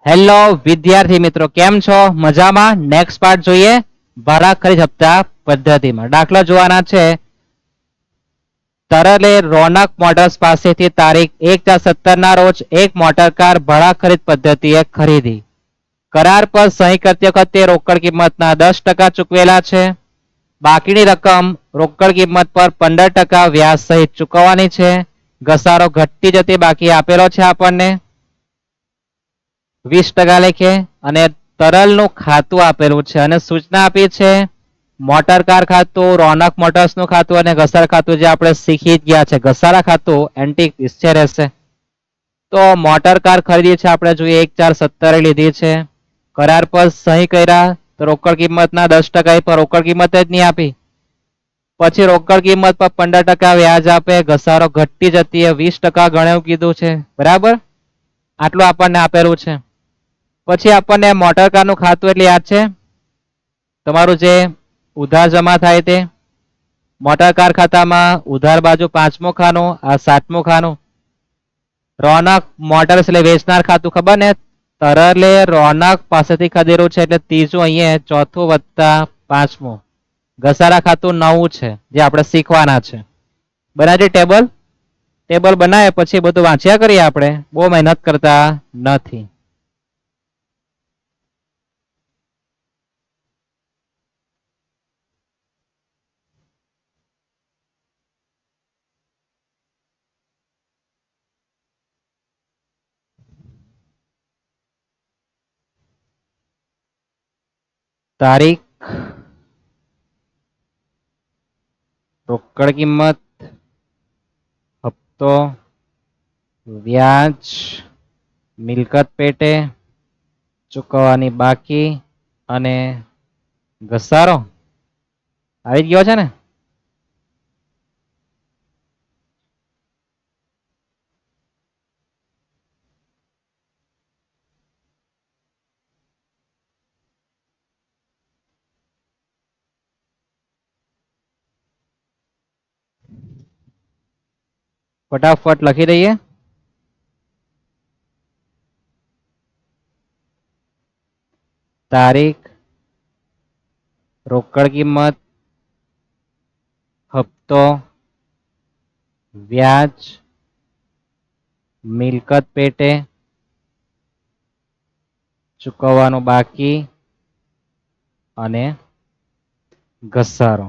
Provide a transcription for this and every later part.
Hello વિદ્યાર્થી મિત્રો, કેમ છો? મજામાં? નેક્સ્ટ પાર્ટ જોઈએ ભાડા ખરીદ હપ્તા પદ્ધતિમાં. દાખલા જોવાના છે. તરલે રોનક મોટર્સ પાસેથી તારીખ 1/4/17 ના રોજ એક મોટર કાર ભાડા ખરીદ પદ્ધતિએ ખરીદી. કરાર પર સહી કરતી વખતે રોકડ કિંમતના 10% ચૂકવેલા છે. બાકીની રકમ રોકડ કિંમત પર 15% વ્યાજ સહિત ચૂકવવાની છે. ઘસારો ઘટતી જતી બાકી આપેલો છે આપણને 20% લેખે, અને તરલનું ખાતું આપેલું છે અને સૂચના આપી છે મોટર કાર ખાતું, રોનક મોટર્સ નું ખાતું અને ઘસારા ખાતું જે આપણે શીખી જ ગયા છે. ઘસારા ખાતું એન્ટિક છે રહેશે. તો મોટર કાર ખરીદી છે આપણે જોઈએ 1/4/17 લીધી છે. કરાર પર સહી કર્યા તો રોકડ કિંમતના 10% પર રોકડ કિંમત જ નહીં આપી. પછી રોકડ કિંમત પર 15% વ્યાજ આપે. ઘસારો ઘટતી જતી 20% ગણ્યું કીધું છે. બરાબર, આટલું આપણને આપેલું છે. પછી આપણને મોટર કારનું ખાતું એટલે યાદ છે તમારું જે ઉધાર જમા થાય તે મોટર કાર ખાતામાં ઉધાર બાજુ 5મું ખાનું, આ 7મું ખાનું. રોનક મોટર્સ એટલે વેચનાર ખાતું, ખબર ને? તરલે રોનક પાસેથી ખરીદેલું છે એટલે ત્રીજું અહીંયા, ચોથું વત્તા 5મું. ઘસારા ખાતું 9 છે જે આપણે શીખવાના છે. બનાવજે ટેબલ બનાવે પછી બધું વાંચ્યા કરીએ. આપણે બહુ મહેનત કરતા નથી. તારીખ, રોકડ કિંમત, હપ્તો, વ્યાજ, મિલકત પેટે, ચૂકવવાની બાકી અને ઘસારો આવી ગયો છે ને? ફટાફટ લખી દઈએ. તારીખ, રોકડ કિંમત, હપ્તો, વ્યાજ, મિલકત પેટે, ચૂકવવાનું બાકી અને ઘસારો.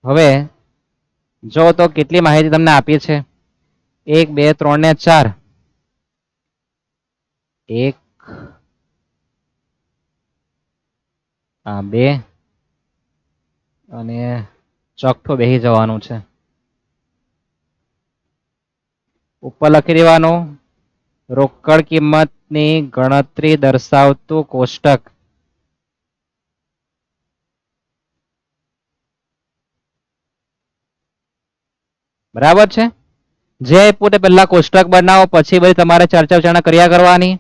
હવે જો તો કેટલી માહિતી તમને આપી છે? 1 2 3 ને 4. 1 આ 2 અને ચોકઠો બેસી જવાનું છે. ઉપર લખી દેવાનું રોકડ કિંમતની ગણતરી દર્શાવતું કોષ્ટક. બરાબર છે? જે પોતે પહેલા કોષ્ટક બનાવો પછી બધી તમારે ચર્ચા વિચારણા કર્યા કરવાની.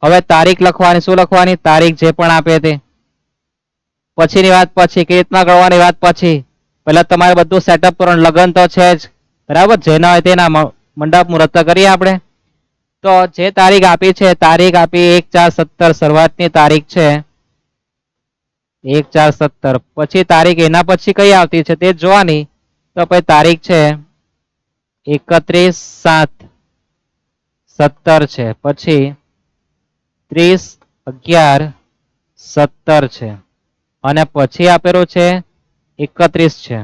હવે તારીખ લખવાની. શું લખવાની? તારીખ જે પણ આપે તે. પછીની વાત પછી, કેવી રીતના કરવાની વાત પછી. પહેલા તમારે બધું સેટઅપ કરવાનું. લગન તો છે જ, બરાબર? જેના હોય તેના મંડપ મુહૂર્ત કરીએ આપણે. તો જે તારીખ આપી છે, તારીખ આપી 1/4/17 શરૂઆતની તારીખ છે 1/4/17. પછી તારીખ એના પછી કઈ આવતી છે તે જોવાની. તો પછી તારીખ છે 31/7/17 છે. પછી 30/11/17 છે અને પછી આપેલું છે 31 છે.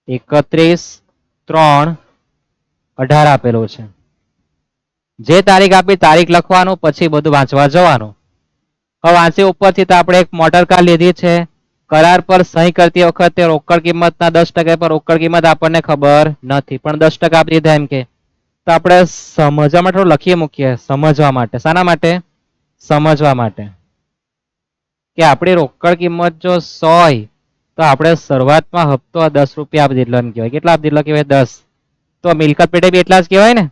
31/3/18 આપેલું છે. જે તારીખ આપી તારીખ લખવાનું, પછી બધું વાંચવા જવાનું. હવે વાંચી ઉપરથી તો આપણે એક મોટર કાર લીધી છે. કરાર પર સહી કરતી વખતે રોકડ કિંમતના 10% પર રોકડ કિંમત આપણને ખબર નથી, પણ 10% આપી દીધા એમ કે. તો આપણે સમજવા માટે લખી મૂકીએ. સમજવા માટે. શાના માટે? સમજવા માટે કે આપણી રોકડ કિંમત જો 100 હોય તો આપણે શરૂઆતમાં હપ્તો 10 રૂપિયા આપી દીધો એમ કહેવાય. કેટલા આપી દીધો કહેવાય? 10. તો મિલકત પેટે બી એટલા જ કહેવાય ને?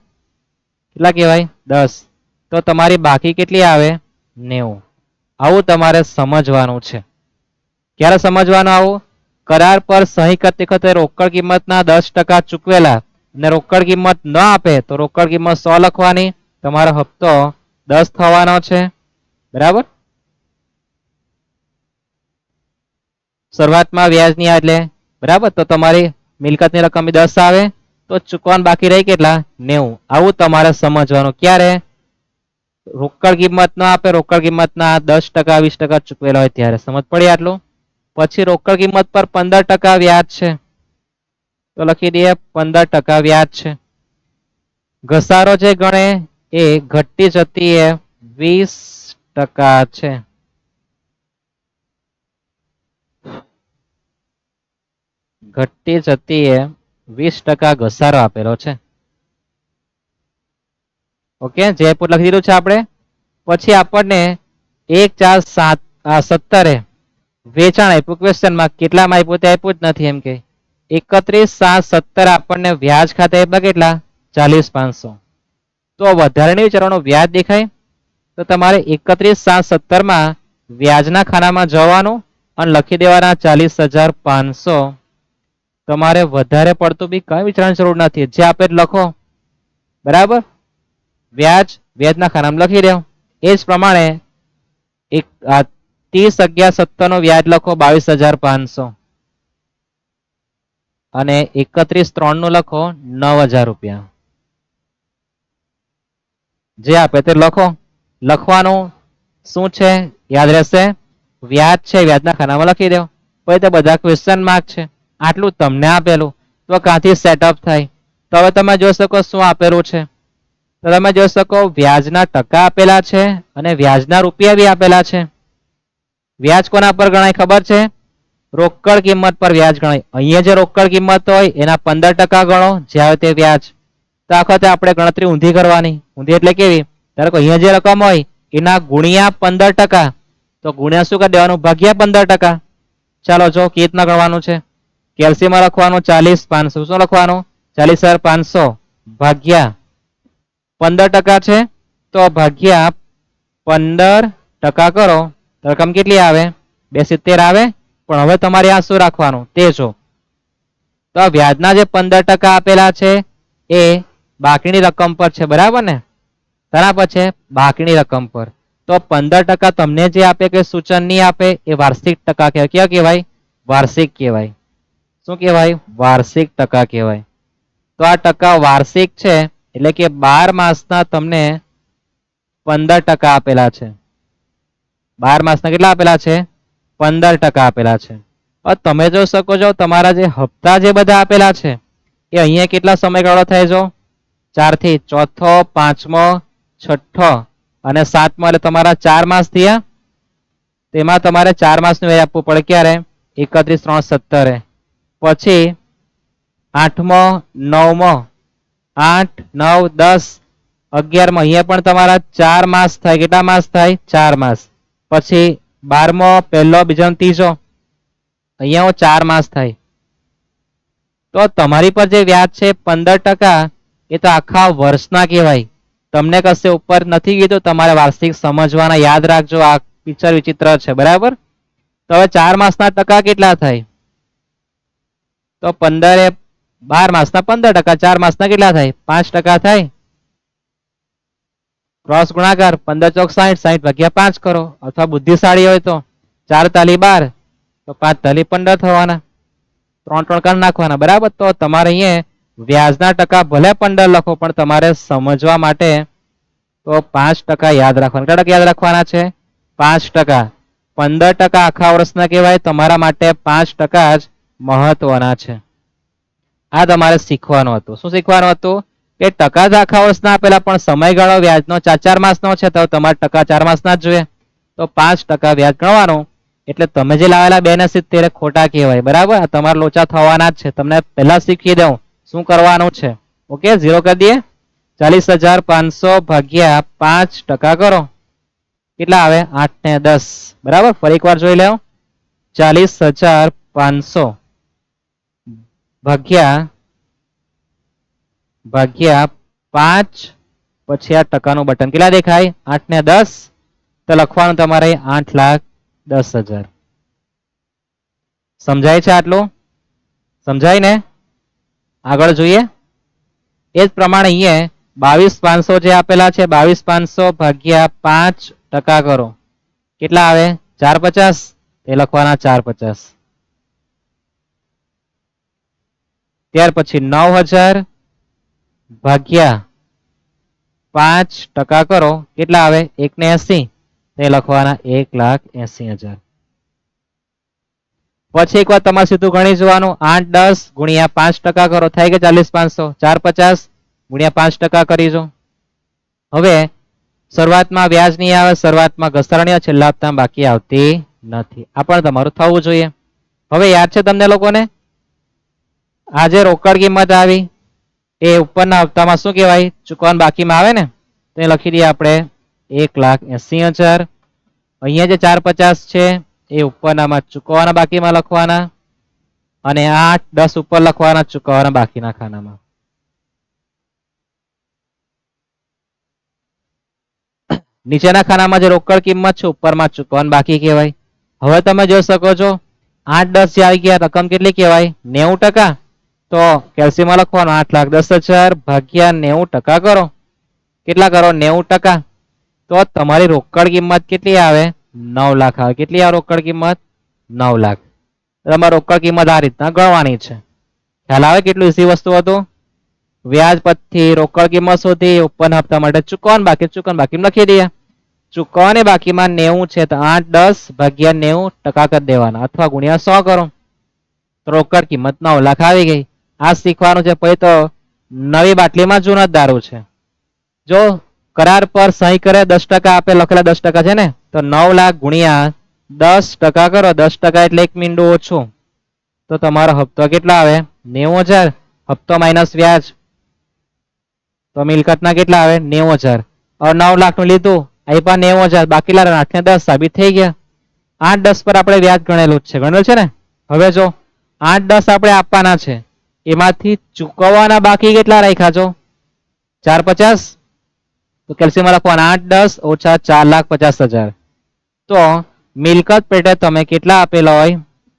કેટલા કહેવાય? 10. તો તમારી બાકી કેટલી આવે? 90. આવું તમારે સમજવાનું છે. ક્યારે સમજવાનું આવું? કરાર પર સહી કરતી વખતે રોકડ કિંમતના 10% ચૂકવેલા અને રોકડ કિંમત ન આપે તો રોકડ કિંમત 100 લખવાની, તમારો હપ્તો 10 થવાનો છે, બરાબર. શરૂઆતમાં વ્યાજ નહીં એટલે બરાબર, તો તમારી મિલકતની રકમ 10 આવે તો ચૂકવાનું બાકી રહી કેટલા 90. આવું તમારે સમજવાનું. ક્યારે રોકડ કિંમત ન આપે, રોકડ કિંમતના 10% 20% ચૂકવેલા હોય ત્યારે. સમજ પડી આટલું. પછી રોકડ કિંમત પર 15% વ્યાજ છે તો લખી દઈએ 15% વ્યાજ છે. ઘસારો જે ગણે એ ઘટતી જતી એ 20% છે. ઘટતી જતી એ 20% ઘસારો આપેલો છે. ઓકે, જયપુર લખી દીધું છે આપણે. પછી આપણને 1/4/17 વેચાણ આપ્યું, ક્વેશ્ચનમાં કેટલામાં આપ્યું તે આપ્યું જ નથી એમ કે 31/7/17 આપણને વ્યાજ ખાતે આપ્યા કેટલા 40,500. તો વધારે નહીં વિચારવાનું, વ્યાજ દેખાય તો તમારે 31/7/17 માં વ્યાજના ખાનામાં જવાનું અને લખી દેવાના 40,500. તમારે વધારે પડતું બી કઈ વિચારવાની જરૂર નથી, જે આપે લખો, બરાબર. વ્યાજના ખાનામાં લખી દો. એ જ પ્રમાણે 30/11/17 નો વ્યાજ લખો 22,500 અને 31/3 નું લખો 9,000 રૂપિયા. જે આપે તે લખો. લખવાનું શું છે યાદ રહેશે, વ્યાજ છે, વ્યાજના ખાનામાં લખી દો. પછી તો બધા ક્વેશ્ચન માર્ક છે. આટલું તમને આપેલું તો ક્યાંથી સેટઅપ થાય. તો હવે તમે જોઈ શકો શું આપેલું છે. તો તમે જોઈ શકો વ્યાજના ટકા આપેલા છે અને વ્યાજના રૂપિયા બી આપેલા છે. વ્યાજ કોના પર ગણાય ખબર છે, રોકડ કિંમત પર વ્યાજ ગણાય. અહીંયા જે રોકડ કિંમત હોય એના 15% ગણો જે આવે તે વ્યાજ. તો આ વખતે આપણે ગણતરી ઊંધી કરવાની. ઊંધી એટલે કેવી, ધારો કે અહીંયા જે રકમ હોય એના ગુણ્યા 15%, તો ગુણ્યા શું કરી દેવાનું ભાગ્યા 15%. ચાલો જો કેવી રીતના ગણવાનું છે. કેલ્સીમાં લખવાનું 40,500. શું લખવાનું 40,500 ભાગ્યા 15% છે તો ભાગ્યા 15% કરો તો રકમ કેટલી આવે 270 આવે. પણ હવે તમારે આ શું રાખવાનું તે જો. તો વ્યાજના જે 15% આપેલા છે એ બાકીની રકમ પર છે, બરાબર ને. તેના પછી બાકીની રકમ પર તો 15% તમને જે આપે કે સૂચન નહીં આપે એ વાર્ષિક ટકા કહેવાય. ક્યાં કહેવાય વાર્ષિક કહેવાય. શું કહેવાય વાર્ષિક ટકા કહેવાય. તો આ ટકા વાર્ષિક છે એટલે કે 12 માસના તમને 15% આપેલા છે. 12 માસના કેટલા આપેલા છે 15% આપેલા છે. તમે જોઈ શકો છો તમારા જે હપ્તા જે બધા આપેલા છે એ અહીંયા કેટલા સમયગાળો થાય જો 4 થી ચોથો, પાંચમો, છઠ્ઠો અને સાતમો, એટલે તમારા 4 માસ થયા. તેમાં તમારે 4 માસનું વ્યાજ આપવું પડે. ક્યારે 31/3/17. પછી 8મો, 9મો, 8, 9, 10, 11મો, અહીંયા પણ તમારા 4 માસ થાય. કેટલા માસ થાય 4 માસ. પછી 12મો, પહેલો, બીજો, ત્રીજો, અહીંયા 4 માસ થાય. તો તમારી પર જે વ્યાજ છે 15%, એ તો આખા વર્ષના કહેવાય. તમને કશે ઉપર નથી કીધું, તમારે વાર્ષિક સમજવાના, યાદ રાખજો. આ પિક્ચર વિચિત્ર છે, બરાબર. તો હવે 4 માસના ટકા કેટલા થાય તો 15 એ 12 માસના 15%, 4 માસના કેટલા થાય 5% થાય. ક્રોસ ગુણાકાર 15 ચોક 60, 60 ભાગ્યા 5 કરો. અથવા બુદ્ધિશાળી હોય તો 4 તાલી 12 તો 5 તાલી 15 થવાના. 3 3 કરી નાખવાના, બરાબર. તો તમારે અહીંયા વ્યાજના ટકા ભલે 15 લખો પણ તમારે સમજવા માટે તો 5% યાદ રાખવાના. કેટલા ટકા યાદ રાખવાના છે 5%. 15% આખા વર્ષના કહેવાય. તમારા માટે 5% જ મહત્વના છે. આ તમારે શીખવાનું હતું. શું શીખવાનું હતું કે ટકા જ આખા વર્ષના આપેલા પણ સમયગાળો વ્યાજનો 4 માસનો છે તો તમારે ટકા 4 માસના જ જોઈએ. તો 5% વ્યાજ ગણવાનું. એટલે તમે જે લાવેલા 270 ખોટા કહેવાય, બરાબર. તમારે લોચા થવાના જ છે. તમને પહેલા શીખી દઉં શું કરવાનું છે. ઓકે, 0 કરી દઈએ. 40,500 ભાગ્યા 5% કરો. કેટલા આવે 8 ને 10, બરાબર. ફરી એકવાર જોઈ લો. 40,500 ભાગ્યા 5, પછી આ ટકાનું બટન કેટલા દેખાય 8 ને 10. તો લખવાનું તમારે 8,10,000. સમજાય છે આટલું? સમજાય ને? આગળ જોઈએ. એ જ પ્રમાણે અહીંયા 22,500 જે આપેલા છે 22,500 ભાગ્યા 5% કરો. કેટલા આવે? 450. એ લખવાના 450. ત્યાર પછી 9,000 ભાગ્યા 5% કરો. કેટલા આવે? 180. તે લખવાના 1,80,000. પછી એક વાર તમારે સીધું ગણી જોવાનું. 8, 10 ગુણ્યા 5% કરો. થાય કે 40,500. 450 ગુણ્યા 5% કરીજો. હવે શરૂઆતમાં વ્યાજ નહીં આવે, શરૂઆતમાં ઘસારણી છેલ્લા હપ્તામાં બાકી આવતી નથી. આ પણ તમારું થવું જોઈએ. હવે યાદ છે તમને લોકોને? આ જે રોકડ કિંમત આવી એ ઉપરના હપ્તામાં શું કહેવાય? ચૂકવવાનું બાકીમાં આવે ને, તો એ લખી દઈએ આપણે 1,80,000. અહીંયા જે 450 છે એ ઉપરનામાં ચૂકવવાના બાકીમાં લખવાના, અને 8, 10 ઉપર લખવાના ચૂકવવાના બાકીના ખાનામાં. નીચેના ખાનામાં જે રોકડ કિંમત છે ઉપરમાં ચૂકવવાનું બાકી કહેવાય. હવે તમે જોઈ શકો છો 8, 10 જે આવી ગયા રકમ કેટલી કહેવાય? 90%. તો કેલ્સીમાં લખવાનું 8,10,000 ભાગ્યા 90% કરો. કેટલા કરો? 90%. તો તમારી રોકડ કિંમત કેટલી આવે? 9 લાખ આવે. કેટલી આવે રોકડ કિંમત? 9 લાખ. તમારી રોકડ કિંમત આ રીતના ગણવાની છે. ખ્યાલ આવે કેટલું ઈઝી વસ્તુ હતું? વ્યાજ પછી રોકડ કિંમત શોધી, ઉપરના હપ્તા માટે ચૂકવવાનું બાકી લખી દઈએ. ચૂકવવાની બાકીમાં 90 છે તો 8, 10 ભાગ્યા 90% કરી દેવાના, અથવા ગુણ્યા 100 કરો. તો રોકડ કિંમત 9 લાખ આવી ગઈ. આ શીખવાનું છે. પછી તો નવી બાટલીમાં જૂનો દારૂ છે. જો કરાર પર સહી કરે 10% આપે, લખેલા 10% છે ને, તો 9 લાખ ગુણ્યા 10% કરો. 10% એટલે 1 મીંડું ઓછું. તો તમારો હપ્તો કેટલા આવે? 90,000. હપ્તો માઇનસ વ્યાજ, તો મિલકતના કેટલા આવે? 90,000. હવે 9 લાખ નું લીધું, અહીં પણ 90,000, બાકી 8 ને 10 સાબિત થઈ ગયા. 8, 10 પર આપણે વ્યાજ ગણેલું છે, ગણેલું છે ને. હવે જો 8, 10 આપણે આપવાના છે, એમાંથી ચૂકવવાના બાકી કેટલા રાખ્યા છો? 450. તો કેલ્સીમાં લખવાના 8, 10 ઓછા 4,50,000. તો મિલકત પેટે તમે કેટલા આપેલા હોય?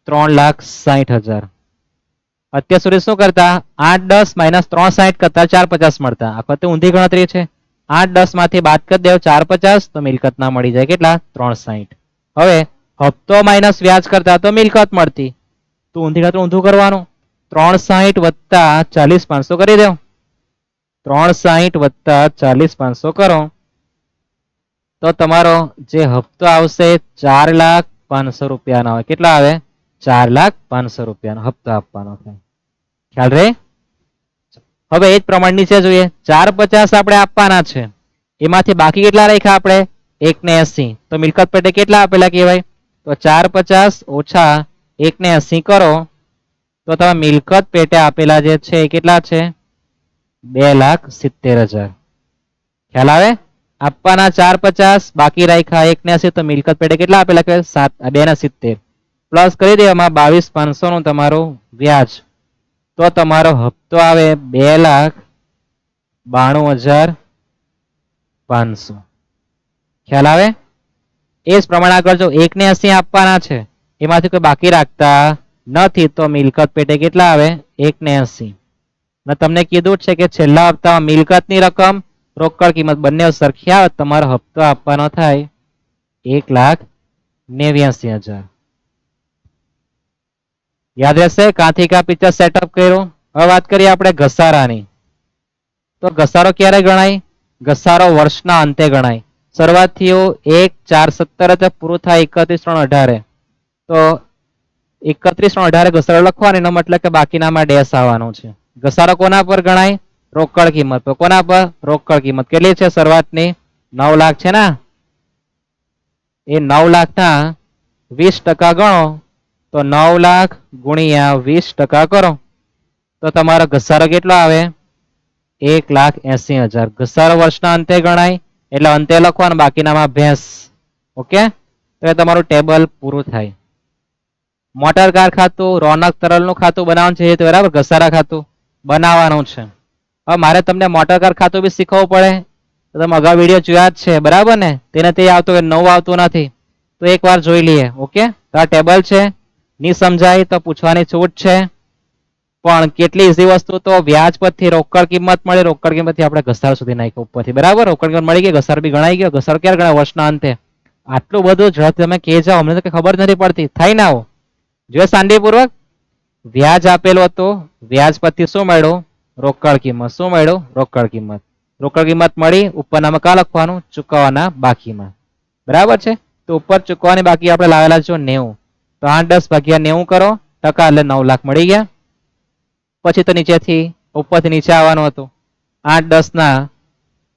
3,60,000. અત્યાર સુધી શું કરતા? 8, 10 માઇનસ 360 કરતા 450 મળતા. આ વખતે ઊંધી ગણતરી છે. 8, 10 માંથી બાદ કરી દેવ 450, તો મિલકત ના મળી જાય કેટલા? 360. હવે હપ્તો માઇનસ વ્યાજ કરતા તો મિલકત મળતી. તો ઊંધી ગણતરી ઊંધું કરવાનું. 360 વત્તા 40,500 કરી દેવ. 360 વત્તા 40,500 કરો તો તમારો જે હપ્તો આવશે 4,05,000 રૂપિયાનો આવે. કેટલા આવે? 4,05,000 રૂપિયાનો હપ્તો આપવાનો થાય. ખ્યાલ રે? હવે એ જ પ્રમાણે નીચે જોઈએ. 450 આપણે આપવાના છે, એમાંથી બાકી કેટલા રાખ્યા આપણે? 180. તો મિલકત પેટે કેટલા આપેલા કહેવાય? તો 450 ઓછા 180 કરો તો તમે મિલકત પેટે આપેલા જે છે એ કેટલા છે? 2,70,000. ખ્યાલ આવે? આપવાના 450, બાકી રાખ્યા 180, તો મિલકત પેટે કેટલા આપેલા કે 2,70. પ્લસ કરી દેવામાં 22,500 નું તમારું વ્યાજ. તો તમારો હપ્તો આવે 2,92,500. ખ્યાલ આવે? એ જ પ્રમાણે આગળ જો 180 આપવાના છે, એમાંથી કોઈ બાકી રાખતા નથી, તો મિલકત પેટે કેટલા આવે? 180. મેં તમને કીધું છે કે છેલ્લા હપ્તામાં મિલકતની રકમ, રોકડ કિંમત બંને સરખી આવે, તમારો હપ્તો આપવાનો થાય 1,89,000. યાદ રહેશે? કાંથી કા પિક્ચર સેટઅપ કર્યું. હવે વાત કરીએ આપણે ઘસારાની. તો ઘસારો ક્યારે ગણાય? ઘસારો વર્ષના અંતે ગણાય. શરૂઆત થયું 1/4/17 પૂરું થાય 31/3/18. તો 31/3/18 ઘસારો લખવાનો, એનો મતલબ કે બાકીનામાં ડેશ આવવાનું છે. ઘસારો કોના પર ગણાય? રોકડ કિંમત પર. કોના પર? રોકડ કિંમત. કેટલી છે શરૂઆતની? 9 લાખ છે ને. એ 9 લાખના 20% ગણો, તો 9 લાખ ગુણ્યા 20% કરો તો તમારો ઘસારો કેટલો આવે? 1,80,000. ઘસારો વર્ષના અંતે ગણાય એટલે અંતે લખવાનું, બાકીનામાં ભેંસ. ઓકે, તો એ તમારું ટેબલ પૂરું થાય. મોટર કાર ખાતું, રોનક તરલનું ખાતું બનાવવાનું છે, તો બરાબર ઘસારા ખાતું બનાવવાનું છે. હવે મારે તમને મોટર કાર ખાતું બી શીખવવું પડે. તો તમે અગાઉ વિડીયો જોયા જ છે, બરાબર ને? તેને તે આવતું નવું આવતું નથી, તો એકવાર જોઈ લઈએ. ઓકે, તો આ ટેબલ છે. ની સમજાય તો પૂછવાની છૂટ છે, પણ કેટલી ઈઝી વસ્તુ. તો વ્યાજ પરથી રોકડ કિંમત મળે, રોકડ કિંમતથી આપણે ઘસારો સુધી નાખ્યો ઉપરથી, બરાબર. રોકડ કિંમત મળી ગઈ, ઘસારો બી ગણાઈ ગયો. ઘસારો ક્યારે ગણાય? વર્ષના અંતે. આટલું બધું ઝડપ તમે કે જાઓ, અમને તો ખબર નથી પડતી. થાય ના આવો જો શાંતિપૂર્વક. વ્યાજ આપેલું હતું, વ્યાજ પરથી શું મળ્યું? રોકડ કિંમત. શું મળ્યું? રોકડ કિંમત. રોકડ કિંમત મળી, ઉપરનામાં કા લખવાનું? ચૂકવવાના બાકીમાં. બરાબર છે. તો ઉપર ચૂકવવાની બાકી આપણે લાવેલા છો 90. તો 8 10 ભાગ્યા 90 કરો ટકા, એટલે 9 લાખ મળી ગયા. પછી તો નીચેથી ઉપરથી નીચે આવવાનું હતું. 8 10 ના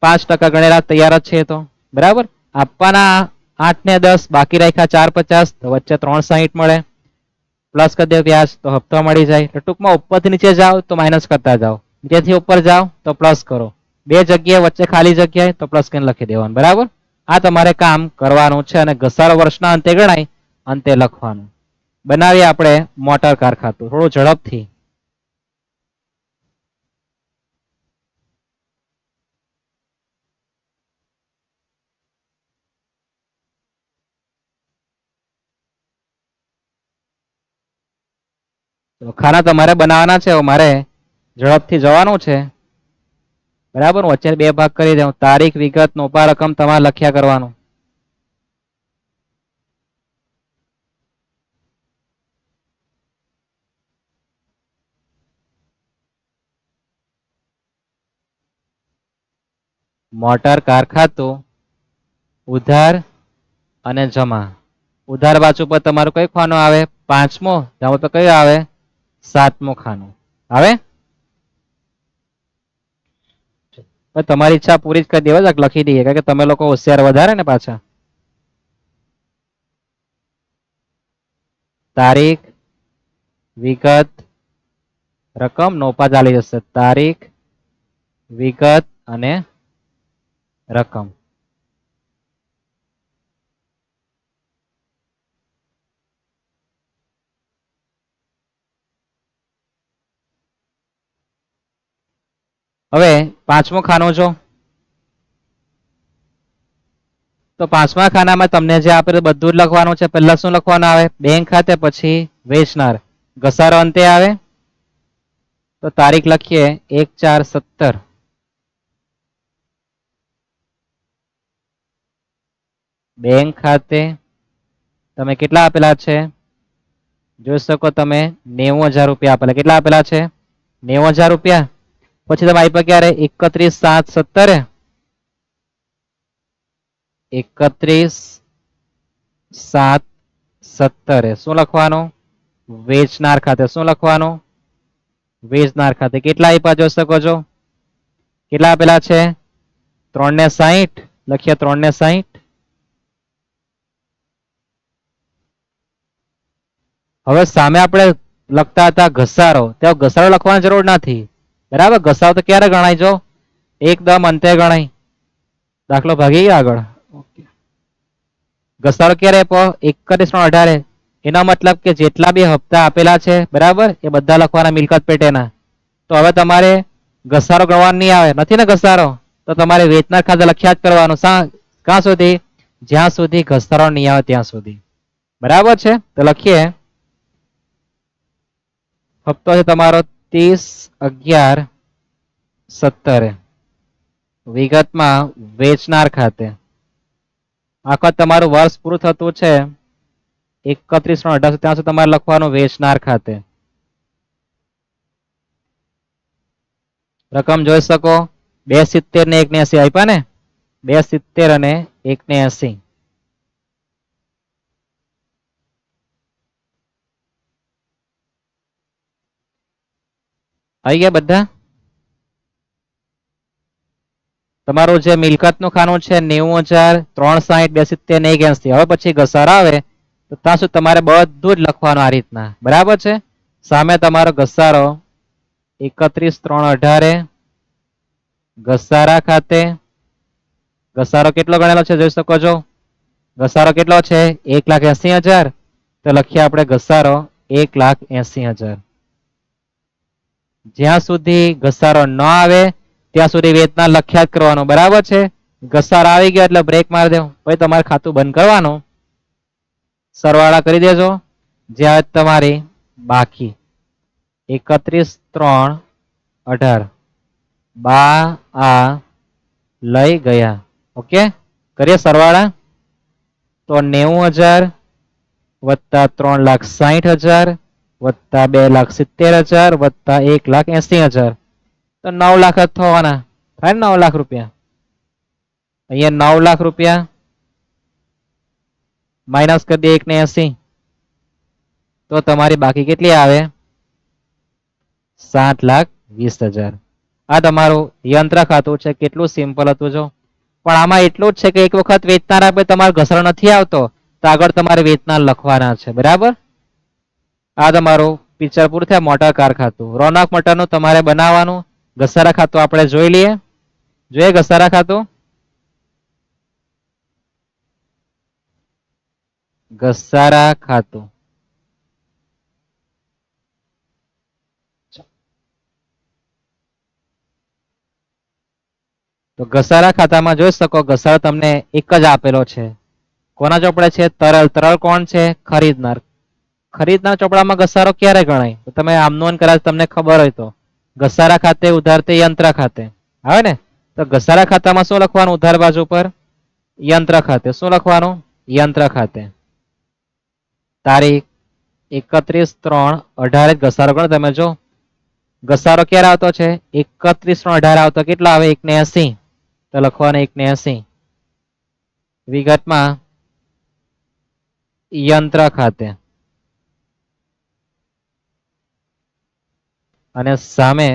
5% ગણેલા તૈયાર જ છે. તો બરાબર. આપવાના 8 ને 10, બાકી રાખ્યા 4 50, તો વચ્ચે 360 મળે. પ્લસ કરી દે વ્યાજ તો હપ્તો મળી જાય. તો ટૂંકમાં ઉપરથી નીચે જાઓ તો માઇનસ કરતા જાઓ, નીચેથી ઉપર જાઓ તો પ્લસ કરો. બે જગ્યાએ વચ્ચે ખાલી જગ્યાએ તો પ્લસ કરીને લખી દેવાનું. બરાબર. આ તમારે કામ કરવાનું છે, અને ઘસારો વર્ષના અંતે ગણાય, અંતે લખવાનું. બનાવીએ આપણે મોટર કાર ખાતું થોડું ઝડપથી. ખાના તમારે બનાવવાના છે, મારે ઝડપથી જવાનું છે. બરાબર. વચ્ચે 2 ભાગ કરી દઉં. તારીખ, વિગત, નોપા રકમ તમારે લખ્યા કરવાનું. મોટર કાર ખાતું ઉધાર અને જમા. ઉધાર બાજુ પર તમારું કઈ ખાનું આવે? 5મો. જમા પર કયું આવે? 7મો ખાનું આવે. તમારી ઈચ્છા પૂરી જ કરી દેવા, લખી દઈએ, કારણ કે તમે લોકો હોશિયાર વધારે ને પાછા. તારીખ, વિગત, રકમ, નોપા ચાલી જશે. તારીખ, વિગત અને રકમ. હવે 5મો ખાનું જો. તો 5મા ખાનામાં તમને જે આપેલું બધું જ લખવાનું છે. પહેલા શું લખવાનું આવે? બેંક ખાતે, પછી વેચનાર. ઘસારો અંતે આવે. તો તારીખ લખીએ 1/4/17. બેંક ખાતે તમે કેટલા આપેલા છે? જોઈ શકો તમે 90,000 રૂપિયા આપેલા. કેટલા આપેલા છે? 90,000 રૂપિયા. પછી તમે આપ્યા ક્યારે? 31/7/17. 31/7/17. શું લખવાનું? વેચનાર ખાતે. શું લખવાનું? વેચનાર ખાતે. કેટલા આપ્યા જોઈ શકો છો? કેટલા આપેલા છે? 3 ને 60. લખીએ 3 ને 60. હવે સામે આપણે લખતા હતા ઘસારો, ત્યાં ઘસારો લખવાની જરૂર નથી. બરાબર. ઘસારો તો ક્યારે ગણાય? જો એકદમ અંતે ગણાય. દાખલો ભાગી ગયા આગળ. ઘસારો ક્યારે આપ્યો? 31/18. એનો મતલબ કે જેટલા બી હપ્તા આપેલા છે, બરાબર, એ બધા લખવાના મિલકત પેટેના. તો હવે તમારે ઘસારો ગણવાનો નહીં આવે, નથી ને ઘસારો, તો તમારે વેચનાર ખાતે લખ્યા જ કરવાનું. ક્યાં સુધી? જ્યાં સુધી ઘસારો નહીં આવે ત્યાં સુધી. બરાબર છે. તો લખીએ. હપ્તો છે તમારો 30/11/17. વિગતમાં વેચનાર ખાતે. આખા તમારું વર્ષ પૂરું થતું છે 31/18, ત્યાં સુધી તમારે લખવાનું વેચનાર ખાતે. રકમ જોઈ શકો 270 ને 180 આપ્યા ને. 270 અને 180. આવી ગયા બધા? તમારું જે મિલકતનું ખાનું છે 90,000, 360, 270 ને 180. હવે પછી ઘસારો આવે તો ત્યાં સુધી તમારે બધું જ લખવાનું આ રીતના. બરાબર છે. સામે તમારો ઘસારો 31/3/18. ઘસારા ખાતે ઘસારો કેટલો ગણેલો છે જોઈ શકો છો. ઘસારો કેટલો છે? 1,80,000. તો લખીએ આપણે ઘસારો 1,80,000. જ્યાં સુધી ઘસારો ન આવે ત્યાં સુધી વેતના લખ્યા જ કરવાનું. બરાબર છે. ઘસારો આવી ગયો એટલે બ્રેક મારી દેવું, પછી તમારે ખાતું બંધ કરવાનું. સરવાળા કરી દેજો. જે આવે તમારી બાકી 31,3,18 બા આ લઈ ગયા. ઓકે, કરીએ સરવાળા. તો 90,000 વત્તા 3,60,000 વત્તા 2,70,000 વત્તા 1,80,000 તો 9 લાખ જ થવાના થાય ને. 9 લાખ રૂપિયા. અહીંયા 9 લાખ રૂપિયા માઇનસ કરી દે 1,80 તો તમારી બાકી કેટલી આવે? 7,20,000. આ તમારું યંત્ર ખાતું છે. કેટલું સિમ્પલ હતું જો. પણ આમાં એટલું જ છે કે એક વખત વેચનાર આપે તમારો ઘસારો નથી આવતો તો આગળ તમારે વેચનાર લખવાના છે. બરાબર. આ તમારું પિક્ચર પૂરું થયા. મોટર કાર ખાતું રોનક મોટરનું તમારે બનાવવાનું. ઘસારા ખાતું આપણે જોઈ લઈએ. જોઈએ ઘસારા ખાતું. ઘસારા ખાતું તો ઘસારા ખાતામાં જોઈ શકો ઘસારો તમને એક જ આપેલો છે. કોના ચોપડે છે? તરલ. તરલ કોણ છે? ખરીદનાર. ખરીદનાર ચોપડામાં ઘસારો ક્યારે ગણાય? તો તમે આમનોન કદાચ તમને ખબર હોય તો ઘસારા ખાતે ઉધારતે યંત્ર ખાતે આવે ને. તો ઘસારા ખાતામાં શું લખવાનું? ઉધાર બાજુ પર યંત્ર ખાતે. શું લખવાનું? યંત્ર ખાતે. તારીખ 31/3/18 ઘસારો ગણો તમે જો. ઘસારો ક્યારે આવતો છે? 31/3/18 આવતો. કેટલા આવે? 1,80 તો લખવાનું 1,80. વિગતમાં યંત્ર ખાતે અને સામે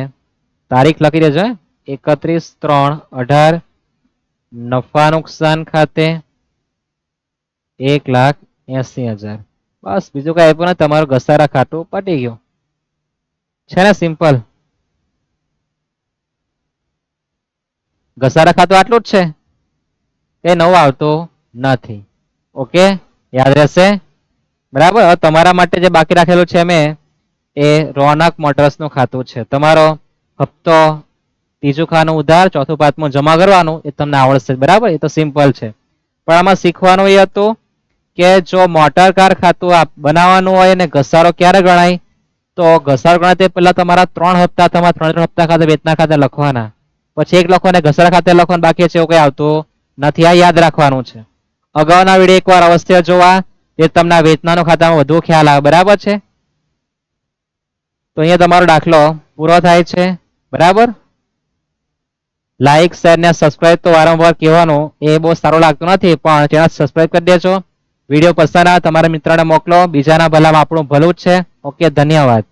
તારીખ લખી દેજો. 31/3/18 નફા નુકસાન ખાતે 1,80,000. બસ બીજું કઈ આપ્યું ને. તમારું ઘસારા ખાતું પટી ગયું છે ને. સિમ્પલ. ઘસારા ખાતું આટલું જ છે. એ નવું આવતું નથી. ઓકે, યાદ રહેશે. બરાબર. હવે તમારા માટે જે બાકી રાખેલું છે મેં એ રોનક મોટર્સ નું ખાતું છે. તમારો હપ્તો ત્રીજું ખાનું ઉધાર, ચોથું પાંચમું જમા કરવાનું એ તમને આવડશે. બરાબર. એ તો સિમ્પલ છે. પણ આમાં શીખવાનું એ હતું કે જો મોટર કાર ખાતું બનાવવાનું હોય ને ઘસારો ક્યારે ગણાય? તો ઘસારો ગણાય તે પહેલા તમારા 3 હપ્તા તમારા 3 હપ્તા ખાતે વેચના ખાતે લખવાના. પછી એક લખો ને ઘસારા ખાતે લખો ને બાકી છે એવું કઈ આવતું નથી. આ યાદ રાખવાનું છે. અગાઉના વિડીયો એકવાર અવશ્ય જોવા જે તમને વેચનાનું ખાતામાં વધુ ખ્યાલ આવે. બરાબર છે. તો અહીંયા તમારો દાખલો પૂરો થાય છે. બરાબર. લાઈક શેર ને સબસ્ક્રાઇબ તો વારંવાર કહેવાનું એ બહુ સારું લાગતું નથી પણ ચેનલ સબસ્ક્રાઇબ કરી દેજો. વિડીયો પસંદ આવે તમારા મિત્રોને મોકલો. બીજાના ભલામાં આપણું ભલું જ છે. ઓકે, ધન્યવાદ.